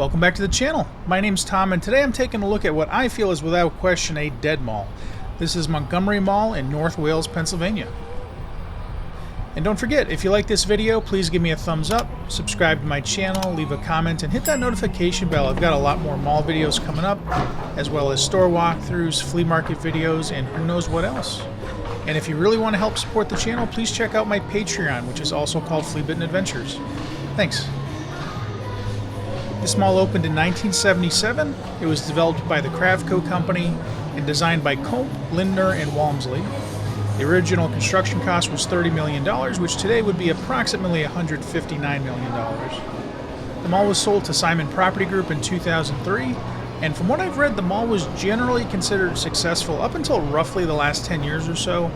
Welcome back to the channel. My name's Tom, and today I'm taking a look at what I feel is without question a dead mall. This is Montgomery Mall in North Wales, Pennsylvania. And don't forget, if you like this video, please give me a thumbs up, subscribe to my channel, leave a comment, and hit that notification bell. I've got a lot more mall videos coming up, as well as store walkthroughs, flea market videos, and who knows what else. And if you really want to help support the channel, please check out my Patreon, which is also called Flea Bitten Adventures. Thanks. This mall opened in 1977. It was developed by the Kravco Company and designed by Comp, Lindner, and Walmsley. The original construction cost was $30 million, which today would be approximately $159 million. The mall was sold to Simon Property Group in 2003, and from what I've read, the mall was generally considered successful up until roughly the last 10 years or so.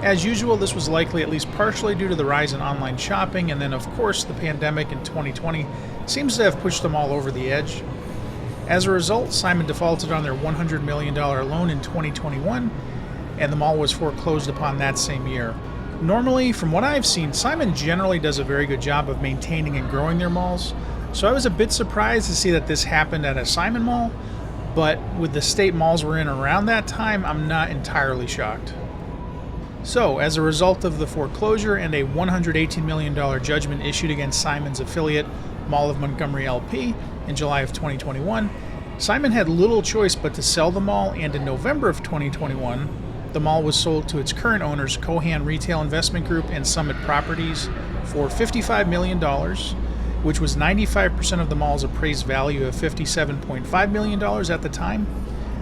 As usual, this was likely at least partially due to the rise in online shopping, and then of course the pandemic in 2020 seems to have pushed them all over the edge. As a result, Simon defaulted on their $100 million loan in 2021, and the mall was foreclosed upon that same year. Normally, from what I've seen, Simon generally does a very good job of maintaining and growing their malls, so I was a bit surprised to see that this happened at a Simon mall, but with the state malls we're in around that time, I'm not entirely shocked. So, as a result of the foreclosure and a $118 million judgment issued against Simon's affiliate, Mall of Montgomery LP, in July of 2021, Simon had little choice but to sell the mall, and in November of 2021, the mall was sold to its current owners, Cohan Retail Investment Group and Summit Properties, for $55 million, which was 95% of the mall's appraised value of $57.5 million at the time.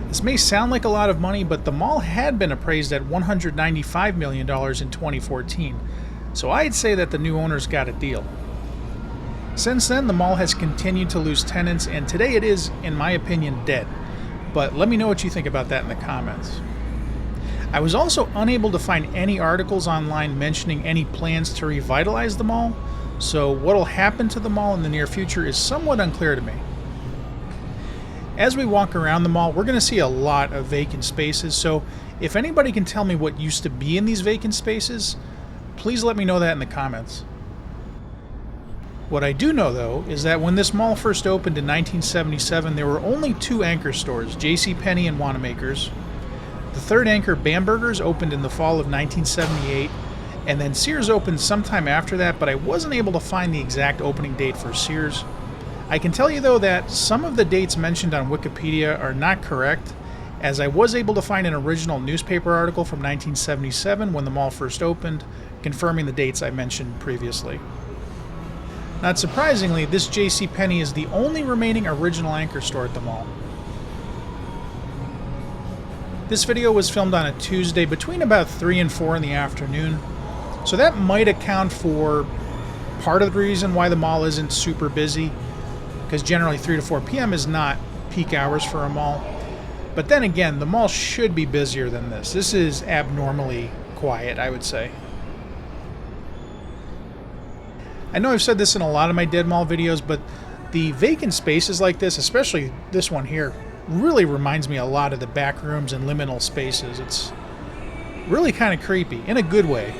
This may sound like a lot of money, but the mall had been appraised at $195 million in 2014, so I'd say that the new owners got a deal. Since then, the mall has continued to lose tenants, and today it is, in my opinion, dead. But let me know what you think about that in the comments. I was also unable to find any articles online mentioning any plans to revitalize the mall, so what'll happen to the mall in the near future is somewhat unclear to me. As we walk around the mall, we're going to see a lot of vacant spaces, so if anybody can tell me what used to be in these vacant spaces, please let me know that in the comments. What I do know, though, is that when this mall first opened in 1977, there were only two anchor stores, JCPenney and Wanamaker's. The third anchor, Bamberger's, opened in the fall of 1978, and then Sears opened sometime after that, but I wasn't able to find the exact opening date for Sears. I can tell you, though, that some of the dates mentioned on Wikipedia are not correct, as I was able to find an original newspaper article from 1977 when the mall first opened, confirming the dates I mentioned previously. Not surprisingly, this JCPenney is the only remaining original anchor store at the mall. This video was filmed on a Tuesday between about 3 and 4 in the afternoon, so that might account for part of the reason why the mall isn't super busy, because generally 3 to 4 p.m. is not peak hours for a mall. But then again, the mall should be busier than this. This is abnormally quiet, I would say. I know I've said this in a lot of my dead mall videos, but the vacant spaces like this, especially this one here, really reminds me a lot of the back rooms and liminal spaces. It's really kind of creepy, in a good way,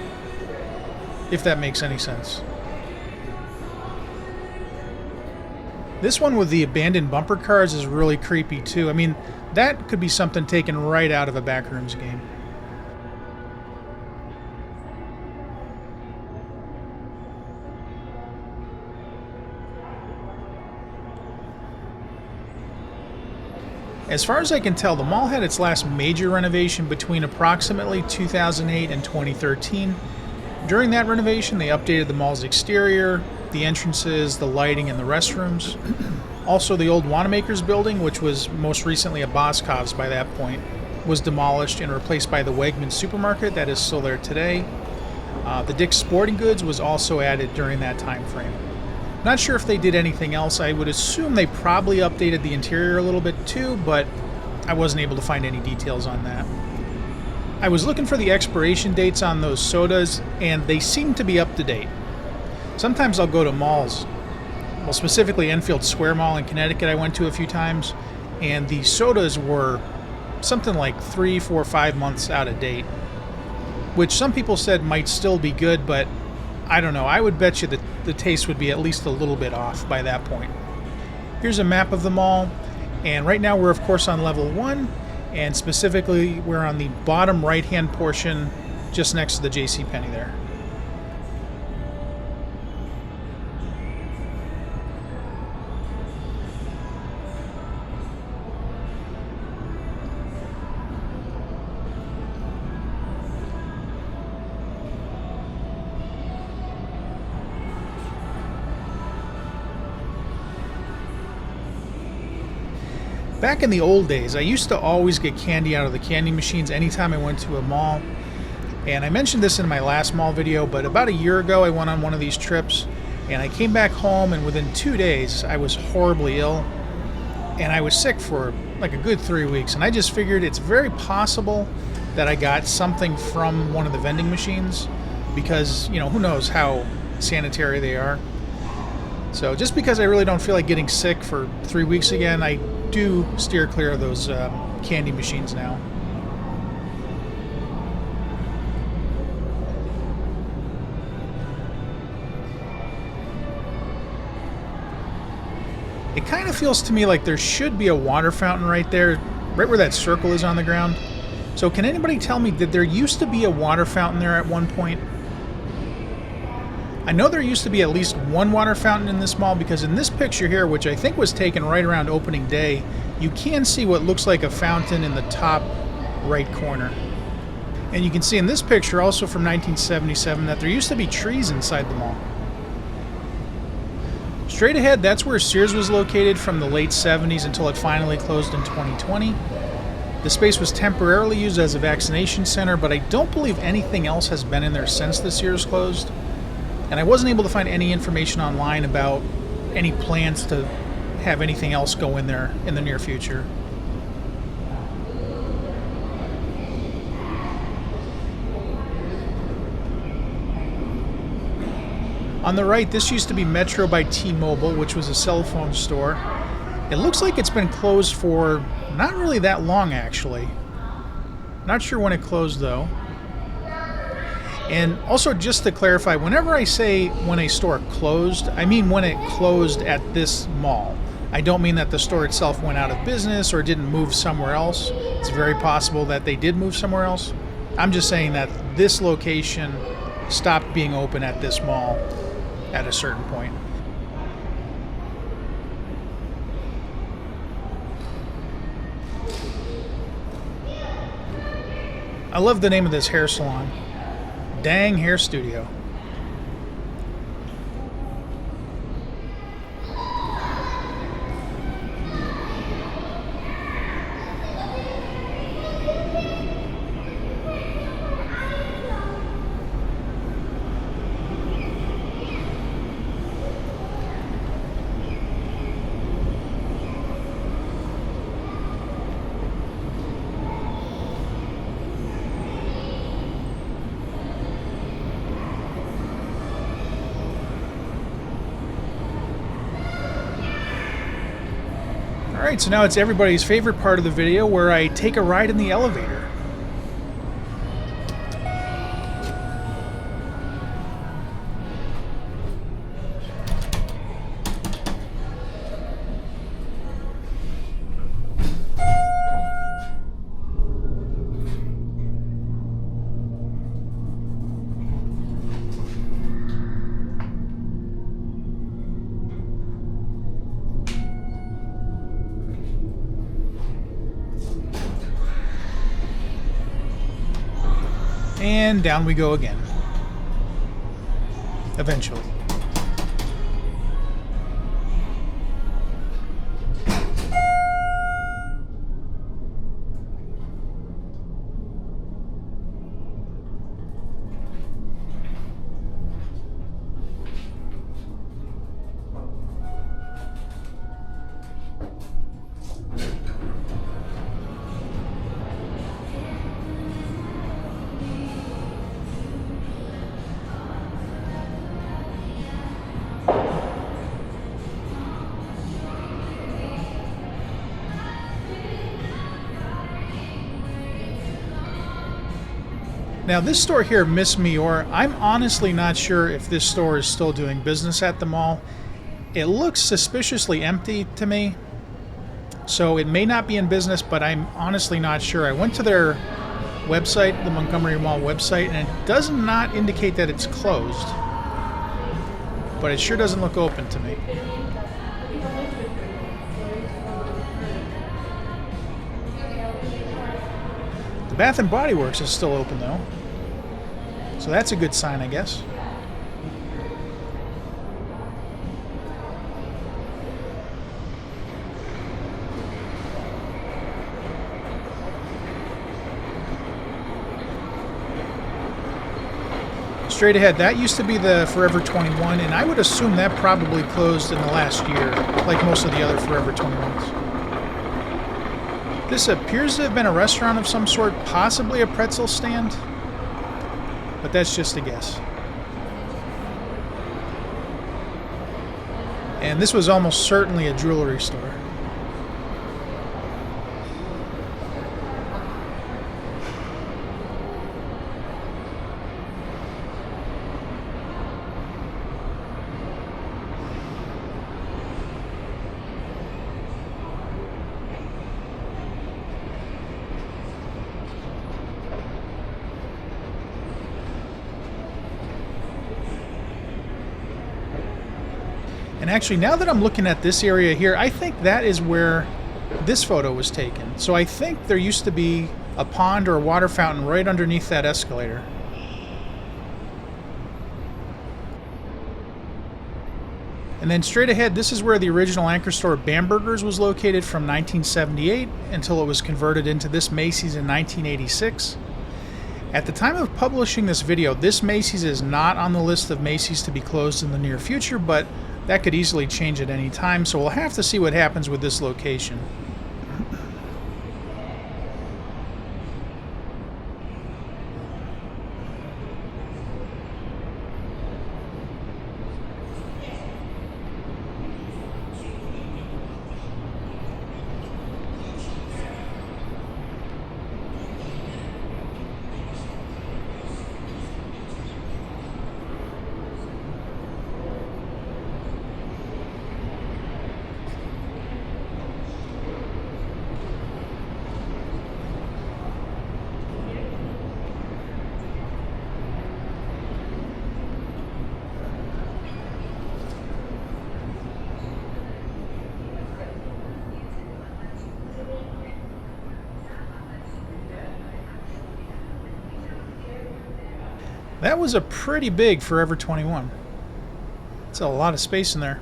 if that makes any sense. This one with the abandoned bumper cars is really creepy too. I mean, that could be something taken right out of a backrooms game. As far as I can tell, the mall had its last major renovation between approximately 2008 and 2013. During that renovation, they updated the mall's exterior, the entrances, the lighting, and the restrooms. Also, the old Wanamaker's building, which was most recently a Boscov's by that point, was demolished and replaced by the Wegmans supermarket that is still there today. The Dick's Sporting Goods was also added during that time frame. Not sure if they did anything else. I would assume they probably updated the interior a little bit too, but I wasn't able to find any details on that. I was looking for the expiration dates on those sodas, and they seem to be up to date. Sometimes I'll go to malls, well, specifically Enfield Square Mall in Connecticut I went to a few times, and the sodas were something like 3, 4, 5 months out of date, which some people said might still be good, but I don't know. I would bet you that the taste would be at least a little bit off by that point. Here's a map of the mall, and right now we're of course on level 1, and specifically we're on the bottom right hand portion just next to the JCPenney there. Back in the old days, I used to always get candy out of the candy machines anytime I went to a mall. And I mentioned this in my last mall video, but about a year ago I went on one of these trips and I came back home, and within 2 days I was horribly ill and I was sick for like a good 3 weeks. And I just figured it's very possible that I got something from one of the vending machines because, you know, who knows how sanitary they are. So just because I really don't feel like getting sick for 3 weeks again, I do steer clear of those candy machines now. It kind of feels to me like there should be a water fountain right there, right where that circle is on the ground. So can anybody tell me, did there used to be a water fountain there at one point? I know there used to be at least one water fountain in this mall, because in this picture here, which I think was taken right around opening day, you can see what looks like a fountain in the top right corner. And you can see in this picture, also from 1977, that there used to be trees inside the mall. Straight ahead, that's where Sears was located from the late 70s until it finally closed in 2020. The space was temporarily used as a vaccination center, but I don't believe anything else has been in there since the Sears closed. And I wasn't able to find any information online about any plans to have anything else go in there in the near future. On the right, this used to be Metro by T-Mobile, which was a cell phone store. It looks like it's been closed for not really that long, actually. Not sure when it closed, though. And also, just to clarify, whenever I say when a store closed, I mean when it closed at this mall. I don't mean that the store itself went out of business or didn't move somewhere else. It's very possible that they did move somewhere else. I'm just saying that this location stopped being open at this mall at a certain point. I love the name of this hair salon. Dang Hair Studio. Alright, so now it's everybody's favorite part of the video where I take a ride in the elevator. And down we go again. Eventually. Now this store here, Miss Mior, I'm honestly not sure if this store is still doing business at the mall. It looks suspiciously empty to me, so it may not be in business, but I'm honestly not sure. I went to their website, the Montgomery Mall website, and it does not indicate that it's closed, but it sure doesn't look open to me. The Bath and Body Works is still open though, so that's a good sign, I guess. Straight ahead, that used to be the Forever 21, and I would assume that probably closed in the last year, like most of the other Forever 21s. This appears to have been a restaurant of some sort, possibly a pretzel stand, but that's just a guess. And this was almost certainly a jewelry store. And actually, now that I'm looking at this area here, I think that is where this photo was taken. So I think there used to be a pond or a water fountain right underneath that escalator. And then straight ahead, this is where the original anchor store Bamberger's was located from 1978 until it was converted into this Macy's in 1986. At the time of publishing this video, this Macy's is not on the list of Macy's to be closed in the near future, but that could easily change at any time, so we'll have to see what happens with this location. That was a pretty big Forever 21. That's a lot of space in there.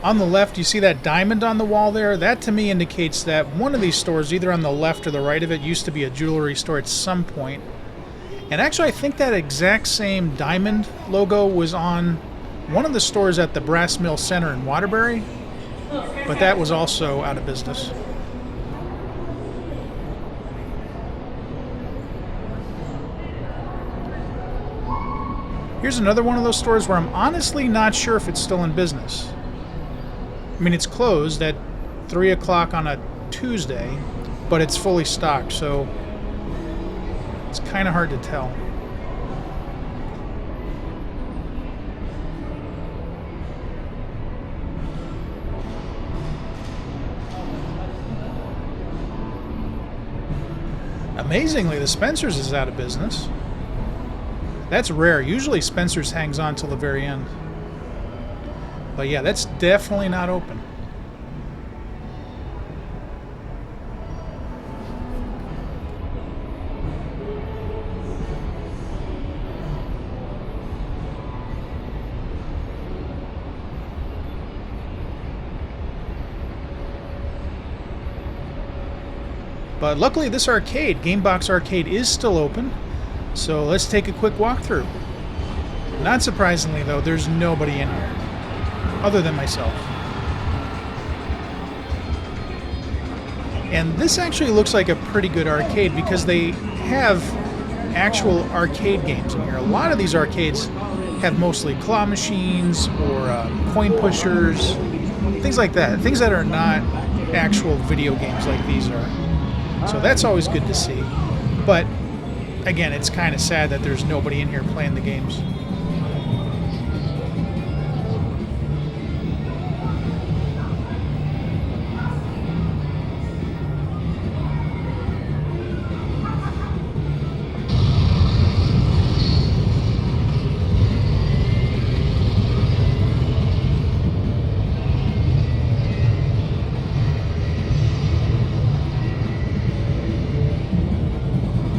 On the left, you see that diamond on the wall there? That to me indicates that one of these stores, either on the left or the right of it, used to be a jewelry store at some point. And actually, I think that exact same diamond logo was on one of the stores at the Brass Mill Center in Waterbury, but that was also out of business. Here's another one of those stores where I'm honestly not sure if it's still in business. I mean, it's closed at 3 o'clock on a Tuesday, but it's fully stocked, so it's kind of hard to tell. Amazingly, the Spencer's is out of business. That's rare. Usually Spencer's hangs on till the very end. But yeah, that's definitely not open. But luckily this arcade, Gamebox Arcade, is still open. So let's take a quick walkthrough. Not surprisingly though, there's nobody in here. Other than myself. And this actually looks like a pretty good arcade because they have actual arcade games in here. A lot of these arcades have mostly claw machines or coin pushers, things like that. Things that are not actual video games like these are. So that's always good to see. But again, it's kind of sad that there's nobody in here playing the games.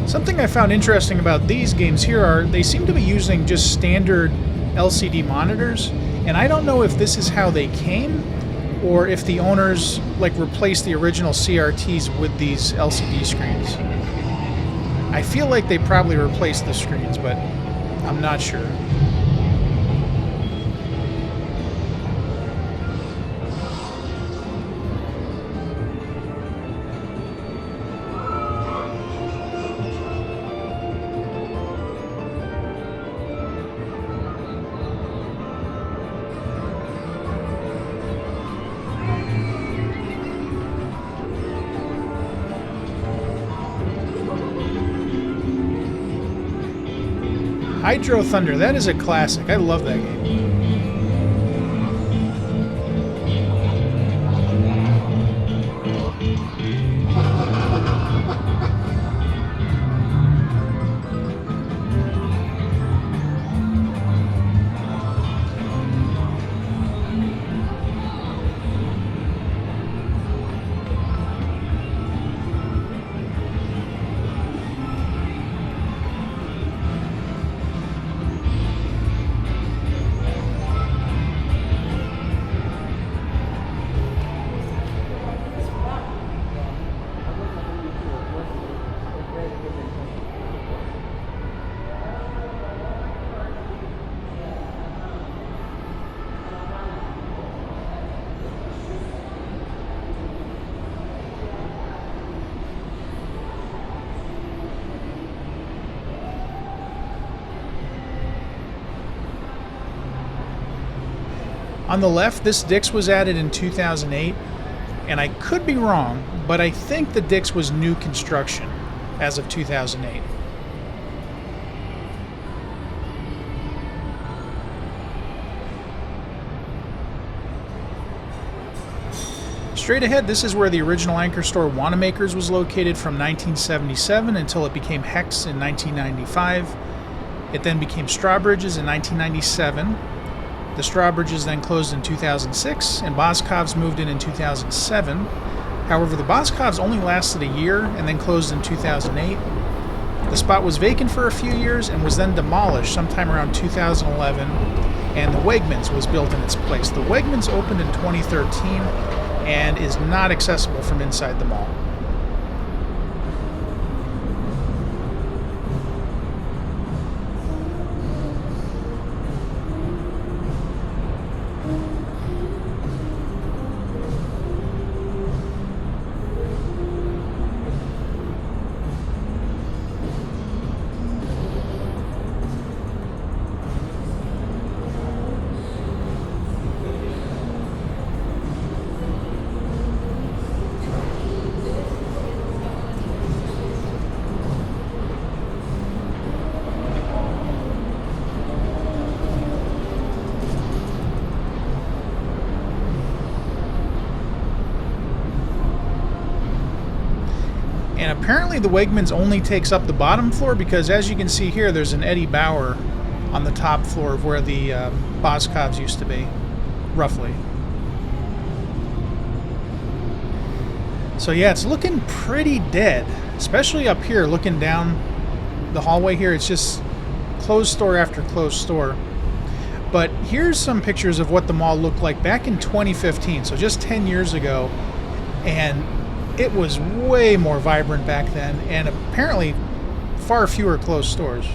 Something I found interesting about these games here are they seem to be using just standard LCD monitors, and I don't know if this is how they came or if the owners replaced the original CRTs with these LCD screens. I feel like they probably replaced the screens, but I'm not sure. Hydro Thunder, that is a classic. I love that game. On the left, this Dix was added in 2008, and I could be wrong, but I think the Dix was new construction as of 2008. Straight ahead, this is where the original anchor store Wanamaker's was located from 1977 until it became Hex in 1995. It then became Strawbridge's in 1997. The Strawbridge's then closed in 2006, and Boscov's moved in 2007. However, the Boscov's only lasted a year and then closed in 2008. The spot was vacant for a few years and was then demolished sometime around 2011, and the Wegmans was built in its place. The Wegmans opened in 2013 and is not accessible from inside the mall. And apparently the Wegmans only takes up the bottom floor because, as you can see here, there's an Eddie Bauer on the top floor of where the Boscov's used to be, roughly. So yeah, it's looking pretty dead, especially up here, looking down the hallway here. It's just closed store after closed store. But here's some pictures of what the mall looked like back in 2015, so just 10 years ago. And it was way more vibrant back then, and apparently far fewer closed stores.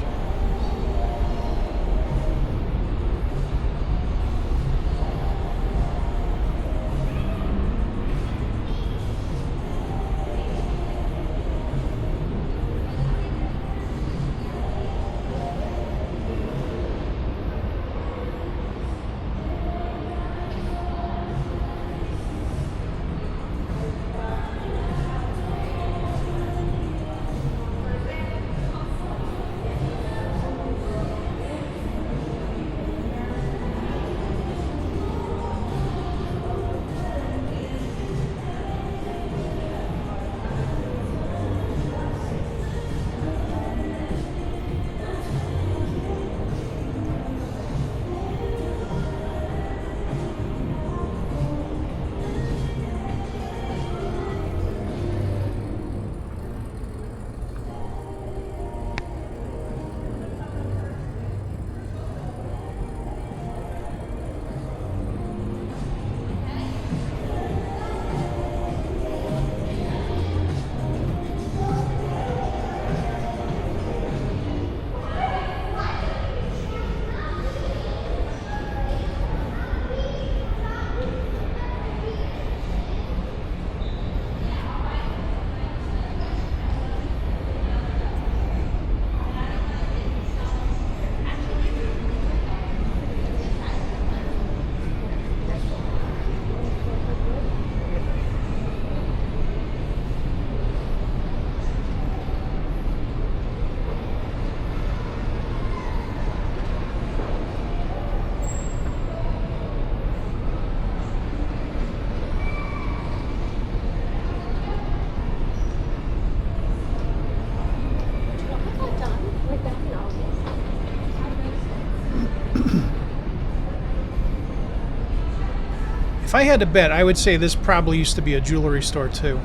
If I had to bet, I would say this probably used to be a jewelry store too.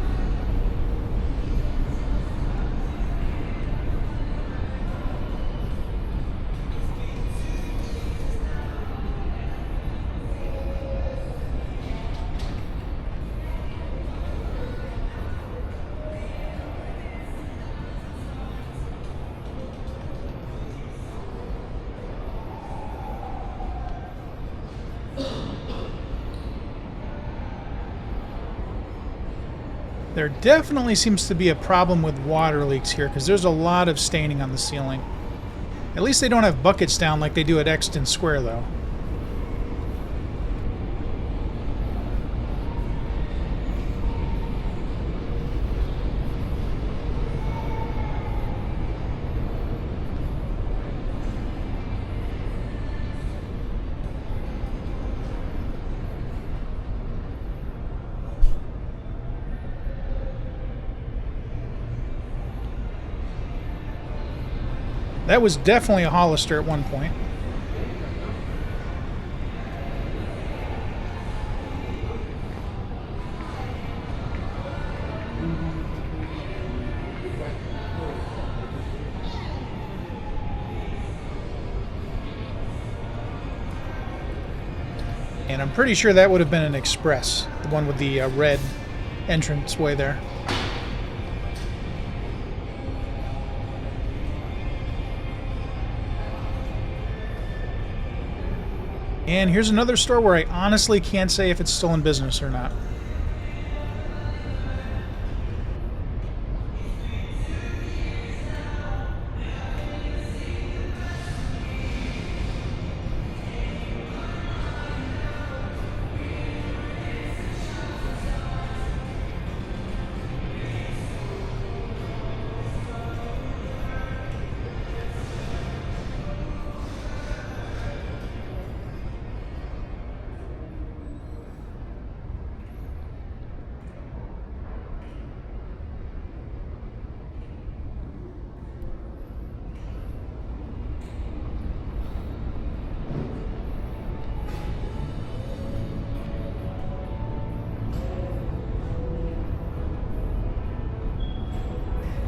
There definitely seems to be a problem with water leaks here because there's a lot of staining on the ceiling. At least they don't have buckets down like they do at Exton Square, though. That was definitely a Hollister at one point. And I'm pretty sure that would have been an Express, the one with the red entranceway there. And here's another store where I honestly can't say if it's still in business or not.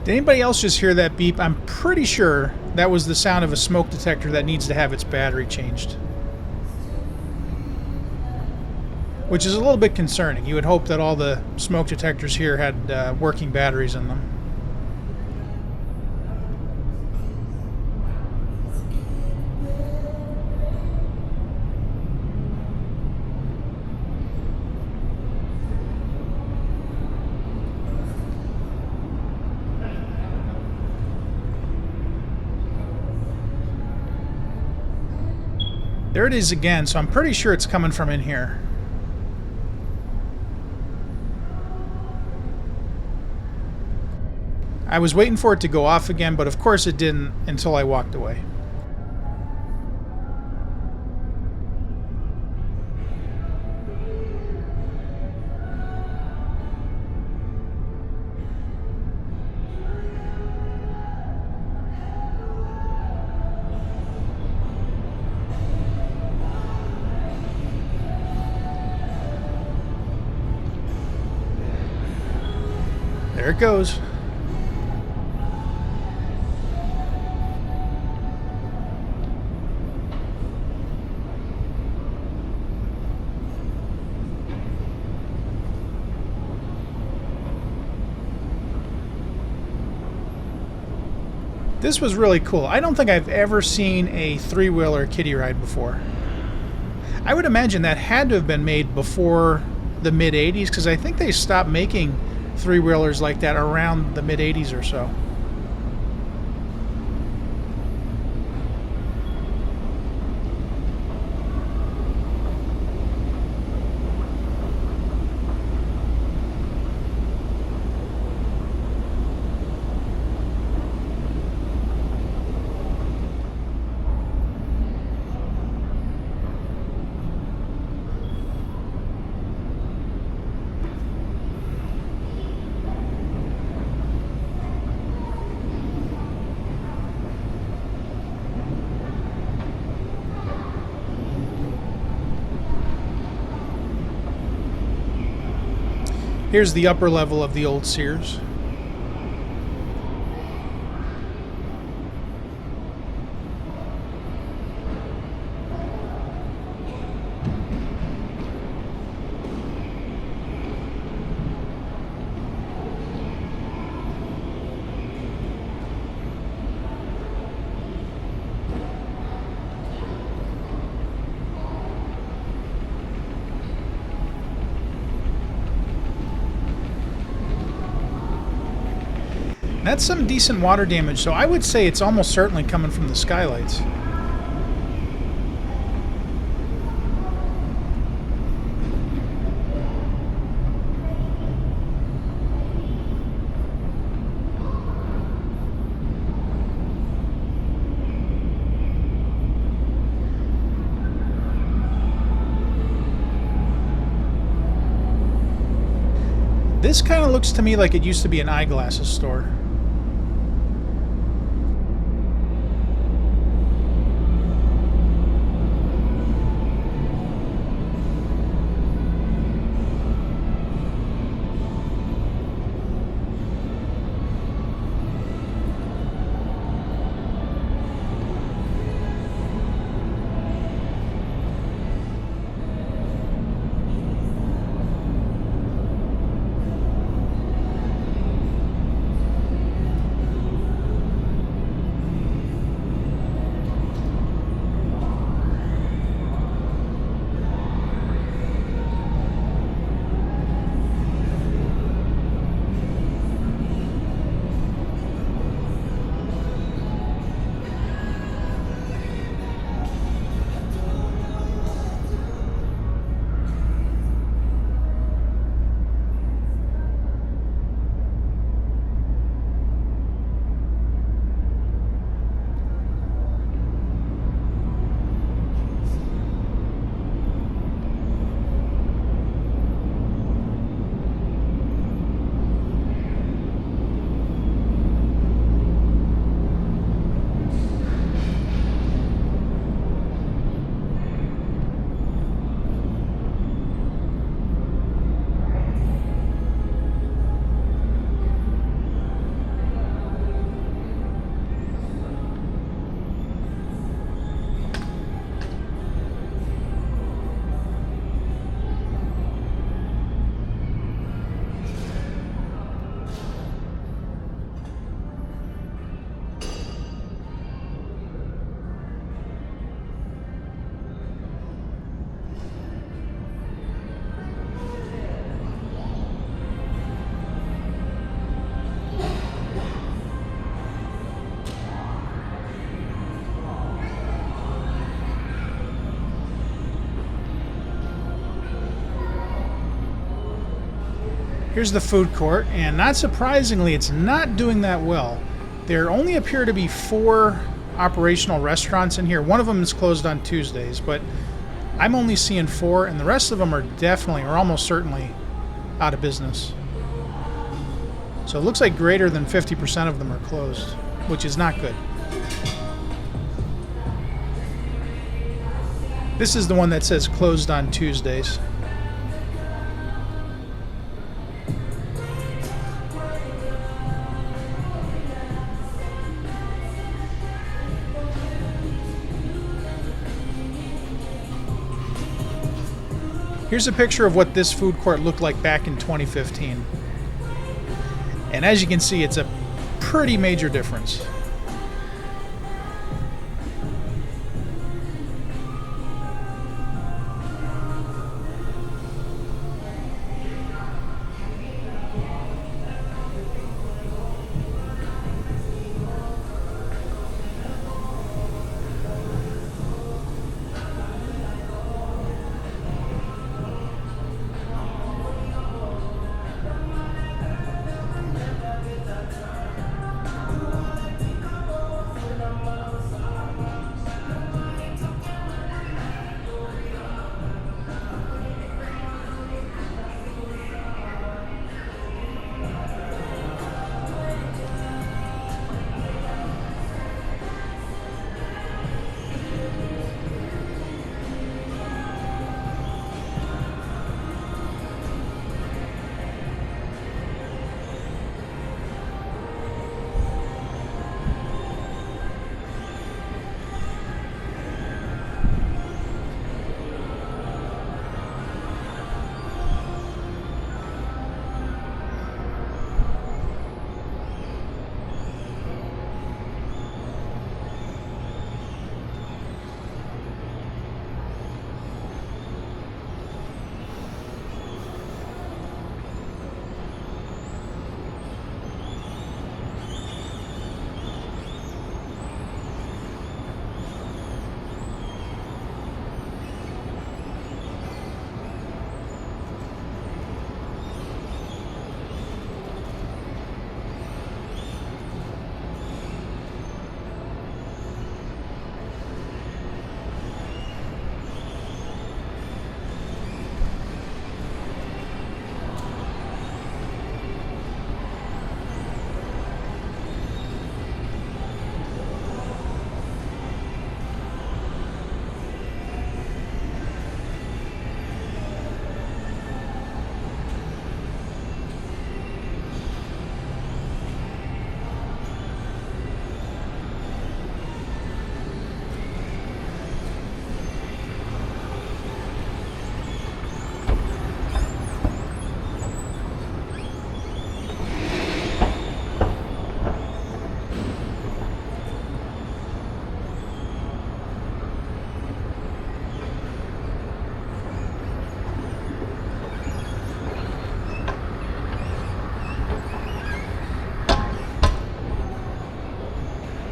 Did anybody else just hear that beep? I'm pretty sure that was the sound of a smoke detector that needs to have its battery changed. which is a little bit concerning. You would hope that all the smoke detectors here had working batteries in them. There it is again, so I'm pretty sure it's coming from in here. I was waiting for it to go off again, but of course it didn't until I walked away. There it goes. This was really cool. I don't think I've ever seen a three-wheeler kiddie ride before. I would imagine that had to have been made before the mid-'80s, because I think they stopped making three-wheelers like that around the mid-'80s or so. Here's the upper level of the old Sears. That's some decent water damage, so I would say it's almost certainly coming from the skylights. This kind of looks to me like it used to be an eyeglasses store. Here's the food court, and not surprisingly, it's not doing that well. There only appear to be 4 operational restaurants in here. One of them is closed on Tuesdays, but I'm only seeing 4, and the rest of them are definitely, or almost certainly, out of business. So it looks like greater than 50% of them are closed, which is not good. This is the one that says closed on Tuesdays. Here's a picture of what this food court looked like back in 2015. And as you can see, it's a pretty major difference.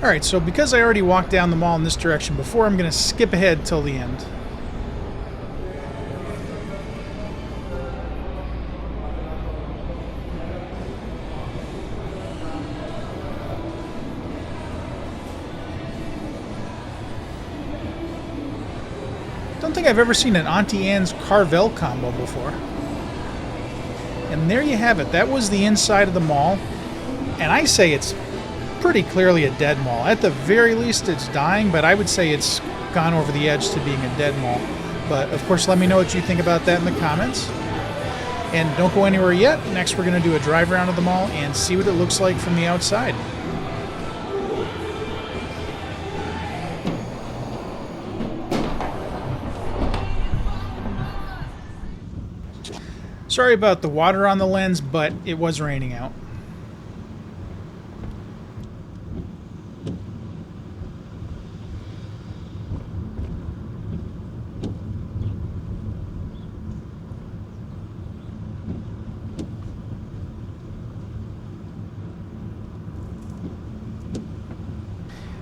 Alright, so because I already walked down the mall in this direction before, I'm going to skip ahead till the end. Don't think I've ever seen an Auntie Anne's Carvel combo before. And there you have it. That was the inside of the mall. And I say it's pretty clearly a dead mall. At the very least, it's dying, but I would say it's gone over the edge to being a dead mall. But of course, let me know what you think about that in the comments. And don't go anywhere yet. Next, we're going to do a drive around of the mall and see what it looks like from the outside. Sorry about the water on the lens, but it was raining out.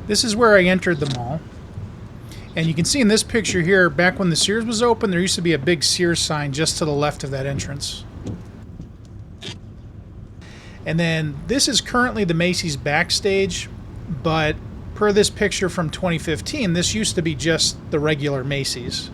This is where I entered the mall. And you can see in this picture here, back when the Sears was open, there used to be a big Sears sign just to the left of that entrance. And then this is currently the Macy's backstage, but per this picture from 2015, this used to be just the regular Macy's.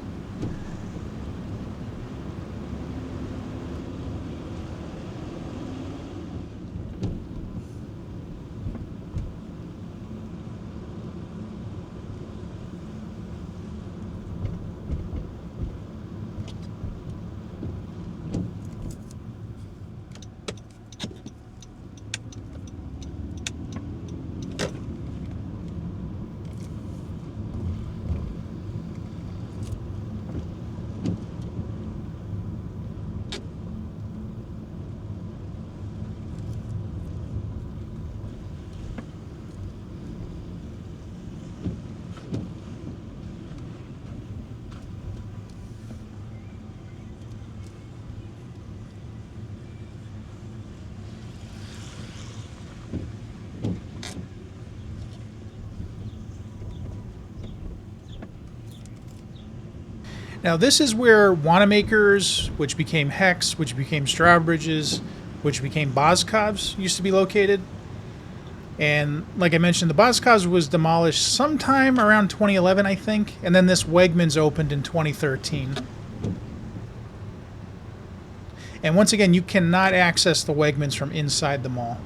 Now this is where Wanamaker's, which became Hex, which became Strawbridge's, which became Boscov's, used to be located. And like I mentioned, the Boscov's was demolished sometime around 2011, I think. And then this Wegmans opened in 2013. And once again, you cannot access the Wegmans from inside the mall.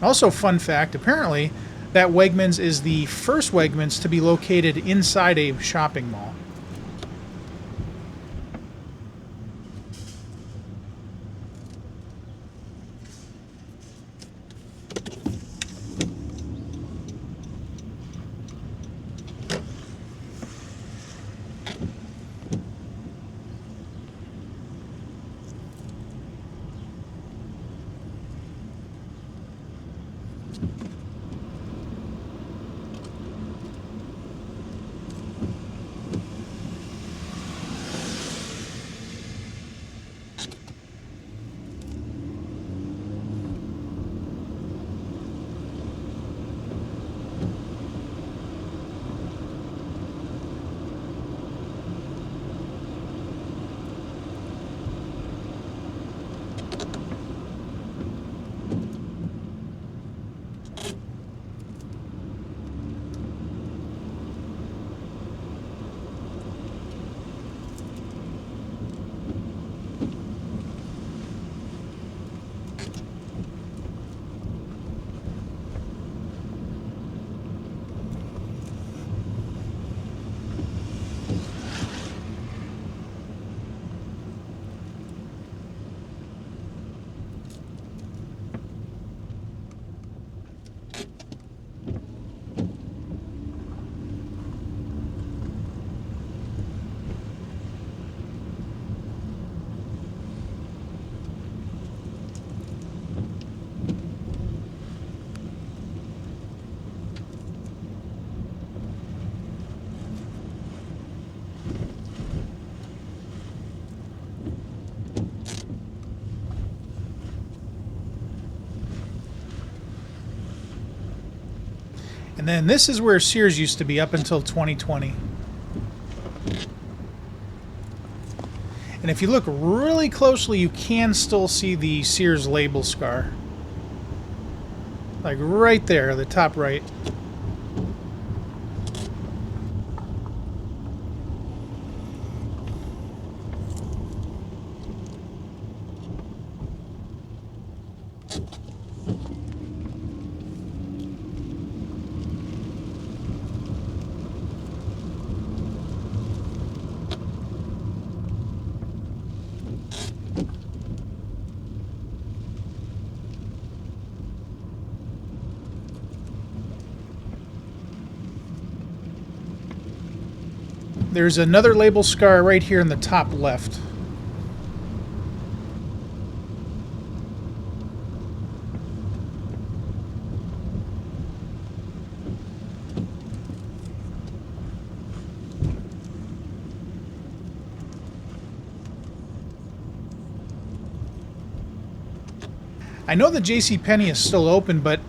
Also, fun fact, apparently that Wegmans is the first Wegmans to be located inside a shopping mall. And then this is where Sears used to be up until 2020. And if you look really closely, you can still see the Sears label scar. Like right there, the top right. There's another label scar right here in the top left. I know that JCPenney is still open, but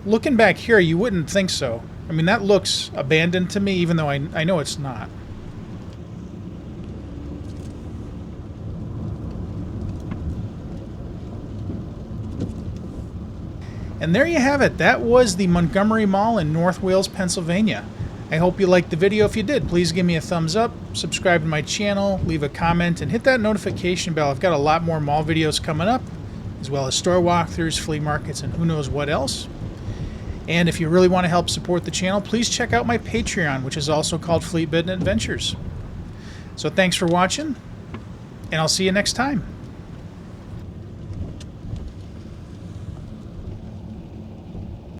looking back here, you wouldn't think so. I mean, that looks abandoned to me, even though I know it's not. And there you have it. That was the Montgomery Mall in North Wales, Pennsylvania. I hope you liked the video. If you did, please give me a thumbs up, subscribe to my channel, leave a comment, and hit that notification bell. I've got a lot more mall videos coming up, as well as store walkthroughs, flea markets, and who knows what else. And if you really want to help support the channel, please check out my Patreon, which is also called Fleet Bit Adventures. So thanks for watching, and I'll see you next time.